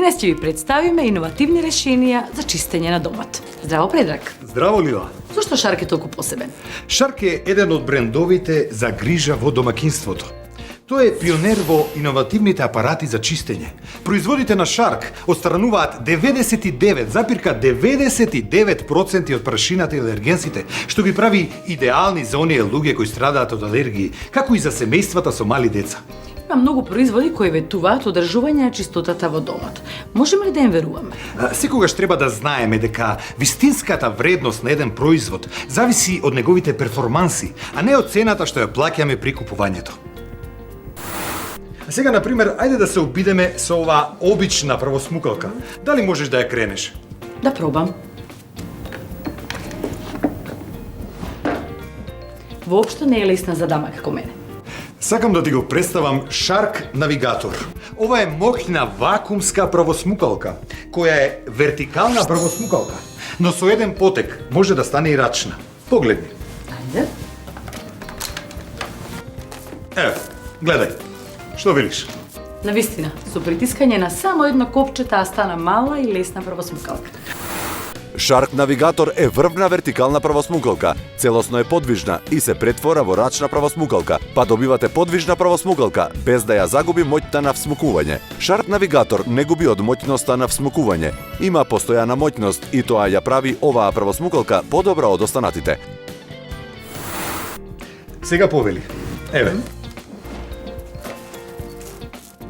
Денес ќе ви представиме иновативни решенија за чистење на домот. Здраво, Предраг. Здраво, Лила. Зошто Шарк е толку посебен? Шарк е еден од брендовите за грижа во домакинството. Тој е пионер во иновативните апарати за чистење. Производите на Шарк отстрануваат 99,99% од прашината и алергенсите, што ги прави идеални за оние луѓе кои страдаат од алергии, како и за семејствата со мали деца. Има многу производи кои ветуваат одржување на чистотата во домот. Можеме ли да им веруваме? Секогаш треба да знаеме дека вистинската вредност на еден производ зависи од неговите перформанси, а не од цената што ја плаќаме при купувањето. Сега, например, ајде да се обидеме со оваа обична правосмукалка. Дали можеш да ја кренеш? Да пробам. Воопшто не е лесна за дамак како мене. Сакам да ти го представам Шарк Навигатор. Ова е моќна вакуумска правосмукалка, која е вертикална правосмукалка, но со еден потек може да стане и рачна. Погледни. Ајде. Еве, гледај. Што видиш? Навистина, со притискање на само едно копче таа стана мала и лесна правосмукалка. Шарк Навигатор е врвна вертикална правосмукалка. Целосно е подвижна и се претвора во рачна правосмукалка, па добивате подвижна правосмукалка без да ја загуби моќта на всмукување. Шарк Навигатор не губи од моќноста на всмукување. Има постојана моќност и тоа ја прави оваа правосмукалка подобра од останатите. Сега повели. Еве.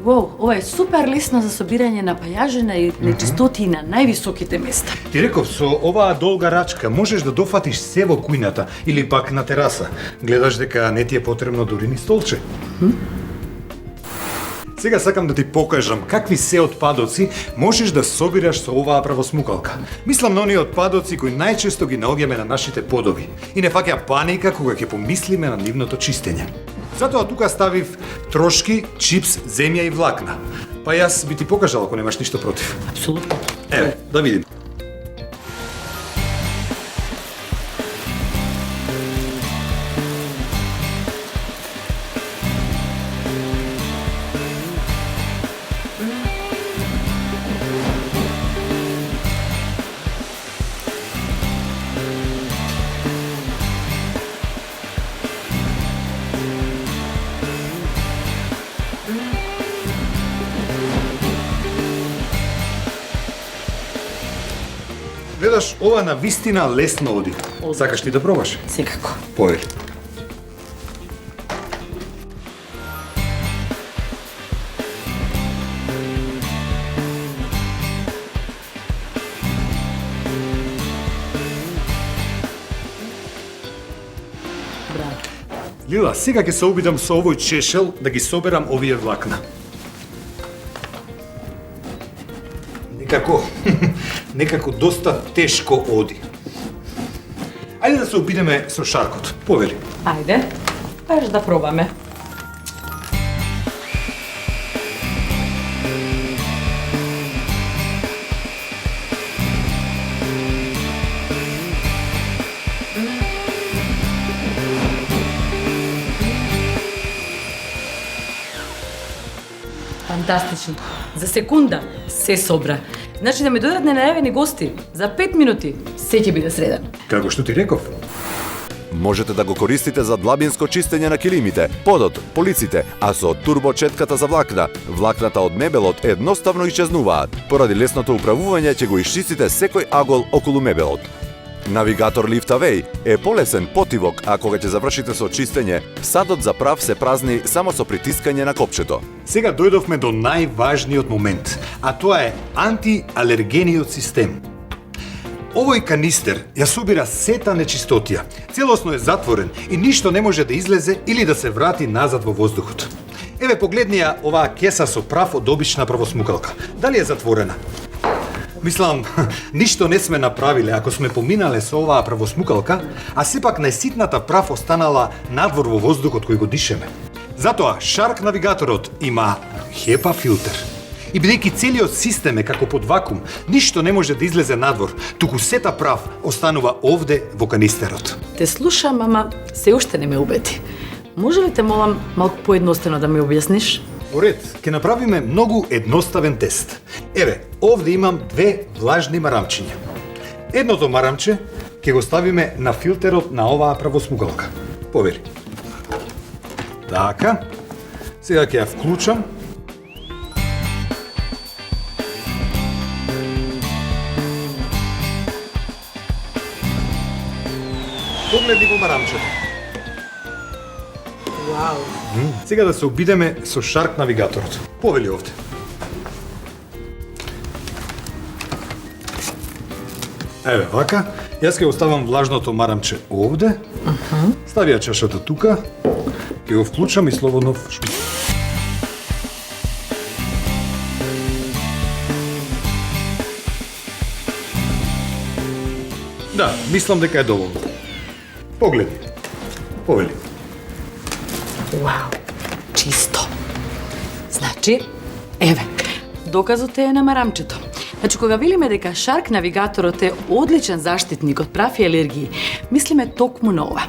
Воу, ова е супер лесна за собирање на пајажина и нечистоти на највисоките места. Ти реков, со оваа долга рачка можеш да дофатиш се во кујната или пак на тераса. Гледаш дека не ти е потребно дури ни столче. Сега сакам да ти покажам какви се отпадоци можеш да собираш со оваа правосмукалка. Мислам на оние отпадоци кои најчесто ги наоѓаме на нашите подови и не фаќа паника кога ќе помислиме на нивното чистење. Затоа тука ставив трошки, чипс, земја и влакна. Па јас би ти покажал ако немаш ништо против. Апсолутно. Еве, да видим. Гледаш, ова на вистина лесно оди. Сакаш ти да пробаш? Секако. Повели. Браво. Лила, сега ќе се обидам со овој чешел да ги соберам овие влакна. Некако доста тешко оди. Ајде да се обидеме со Шаркот. Повели. Ајде, баш да пробаме. Фантастично. За секунда се собра. Значи да ми дојдат ненајавени гости. За 5 минути се ќе биде среден. Како што ти реков? Можете да го користите за длабинско чистење на килимите, подот, полиците, а со турбочетката за влакна, влакната од мебелот едноставно исчезнуваат. Поради лесното управување ќе го исчистите секој агол околу мебелот. Навигатор Lift Away е полесен потивок, а кога ќе завршите со чистење, садот за прав се празни само со притискање на копчето. Сега дојдовме до најважниот момент, а тоа е антиалергениот систем. Овој канистер ја собира сета нечистотија. Целосно е затворен и ништо не може да излезе или да се врати назад во воздухот. Еве погледни ја оваа кеса со прав од обична правосмукалка. Дали е затворена? Мислам, ништо не сме направиле ако сме поминале со оваа правосмукалка, а сепак најситната прав останала надвор во воздухот кој го дишеме. Затоа Шарк Навигаторот има HEPA филтер. И бидејќи целиот систем е како под вакуум, ништо не може да излезе надвор, туку сета прав останува овде во канистерот. Те слушам, ама се уште не ме убеди. Може ли те молам малку поедноставно да ми објасниш? Поред, ќе направиме многу едноставен тест. Еве, овде имам две влажни марамчиња. Едното марамче ќе го ставиме на филтерот на оваа правосмугалка. Повели. Така. Сега ќе ја вклучам. Погледни во марамчето. Вау. Сега да се обидеме со Shark навигаторот. Повели овде. Еве вака, јас ќе оставам влажното марамче овде. Ставија чашата тука. Ќе го вклучам и слободно шпиц. Да, мислам дека е доволно. Погледни. Повели. Вау. Чисто. Значи, еве, доказот е на марамчето. Значи, кога велиме дека Shark навигаторот е одличен заштитник од прав и алергии, мислиме токму на ова.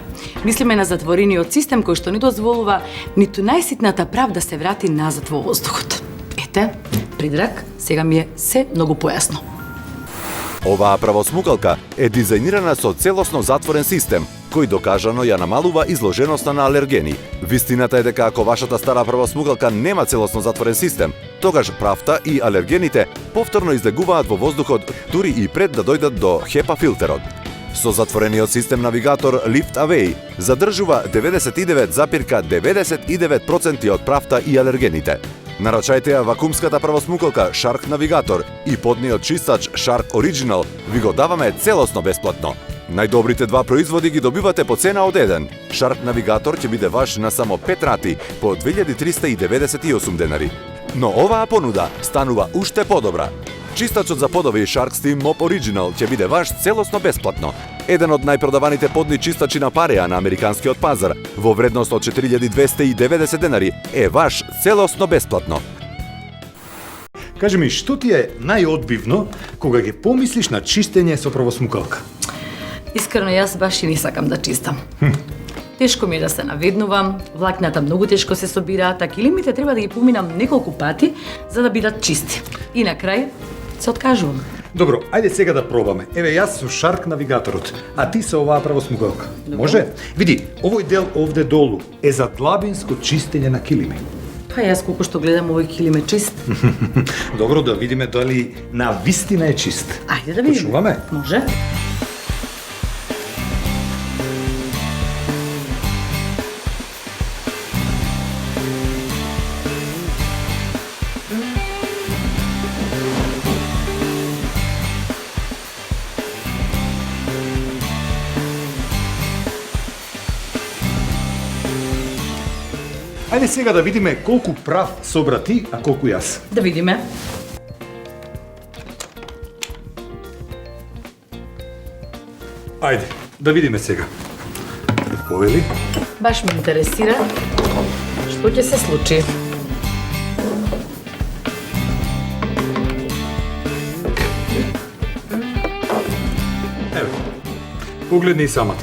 Мислиме на затворениот систем кој што не дозволува ниту најситната прав да се врати назад во воздухот. Ете, придрак, сега ми е се многу појасно. Оваа правосмукалка е дизајнирана со целосно затворен систем, кој докажано ја намалува изложеноста на алергени. Вистината е дека ако вашата стара правосмукалка нема целосно затворен систем, тогаш правта и алергените повторно излегуваат во воздухот дури и пред да дојдат до HEPA филтерот. Со затворениот систем навигатор Lift Away задржува 99,99% од правта и алергените. Нарачајте ја вакуумската правосмукалка Shark навигатор и подниот чистач Shark Original ви го даваме целосно бесплатно. Најдобрите два производи ги добивате по цена од еден. Shark навигатор ќе биде ваш на само 5 рати по 2398 денари. Но оваа понуда станува уште подобра. Чистачот за подови Shark Steam Mop Original ќе биде ваш целосно бесплатно. Еден од најпродаваните подни чистачи на пареа на американскиот пазар, во вредност од 4290 денари, е ваш целосно бесплатно. Кажи ми, што ти е најодбивно кога ќе помислиш на чистење со правосмукалка? Искрено, јас баш и не сакам да чистам. Тешко ми е да се наведнувам, влакната многу тешко се собираат, а килимите треба да ги поминам неколку пати за да бидат чисти. И на крај се откажувам. Добро, ајде сега да пробаме. Еве јас со Shark навигаторот, а ти со оваа правосмукалка. Може? Види, овој дел овде долу е за длабинско чистење на килими. Па јас колку што гледам овој килим е чист. Добро, да видиме дали на вистина е чист. Ајде да видиме. Почнуваме? Може. Ајде сега да видиме колку прав собра ти, а колку јас. Да видиме. Ајде, да видиме сега. Повели? Баш ме интересира што ќе се случи. Еве, погледни и самата.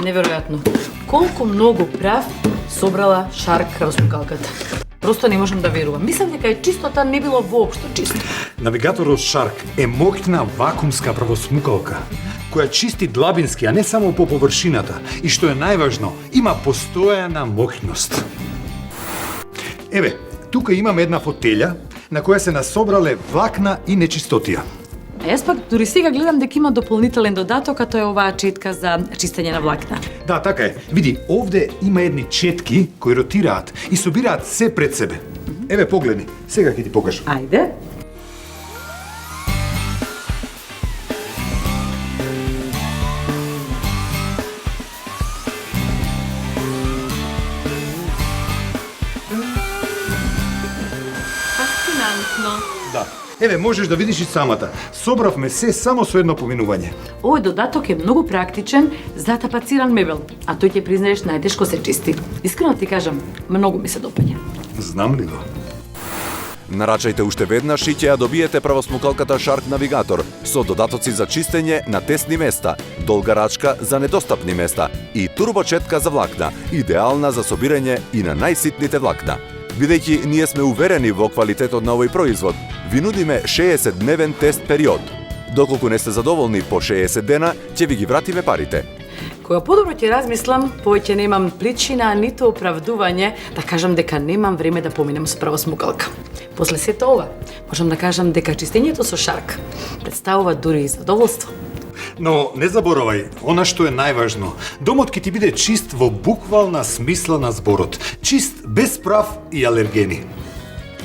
Неверојатно. Колку многу прав собрала Shark правосмукалката. Просто не можам да верувам. Мислам дека е чистота не било воопшто чисто. Навигаторот Shark е моќна вакуумска правосмукалка, која чисти длабински, а не само по површината, и што е најважно, има постојана моќност. Еве, тука имаме една фотелја на која се насобрале влакна и нечистотија. А јас пак дури сега гледам дека има дополнителен додаток, а тоа е оваа четка за чистење на влакна. Да, така е. Види, овде има едни четки кои ротираат и собираат се пред себе. Еве, погледни. Сега ќе ти покажам. Ајде. Фасцинантно. Да. Еве, можеш да видиш и самата. Собравме се само со едно поминување. Овој додаток е многу практичен за тапациран мебел, а тој ќе признаеш најтешко се чисти. Искрено ти кажам, многу ми се допаѓа. Знам ли го? Нарачајте уште веднаш и ќе ја добиете правосмукалката Shark навигатор со додатоци за чистење на тесни места, долга рачка за недостапни места и турбочетка за влакна, идеална за собирање и на најситните влакна. Бидејќи ние сме уверени во квалитетот на овој производ, ви нудиме 60-дневен тест период. Доколку не сте задоволни по 60 дена, ќе ви ги вратиме парите. Кога подобро ќе размислам, повеќе немам причина, ниту оправдување да кажам дека немам време да поминем со правосмукалка. После сето ова, можам да кажам дека чистењето со шарк представува дури и задоволство. Но не заборавај, она што е најважно, домот ќе ти биде чист во буквална смисла на зборот. Чист, без прав и алергени.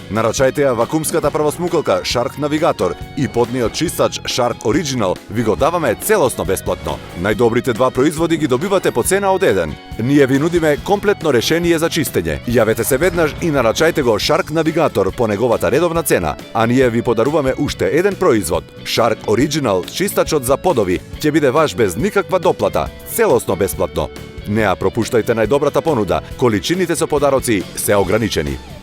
Нарачајте ја вакуумската правосмукалка Shark Navigator и подниот чистач Shark Original ви го даваме целосно бесплатно. Најдобрите два производи ги добивате по цена од еден. Ние ви нудиме комплетно решение за чистење. Јавете се веднаш и нарачајте го Shark Navigator по неговата редовна цена, а ние ви подаруваме уште еден производ. Shark Original чистачот за подови ќе биде ваш без никаква доплата, целосно бесплатно. Не ја пропуштајте најдобрата понуда, количините со подароци се ограничени.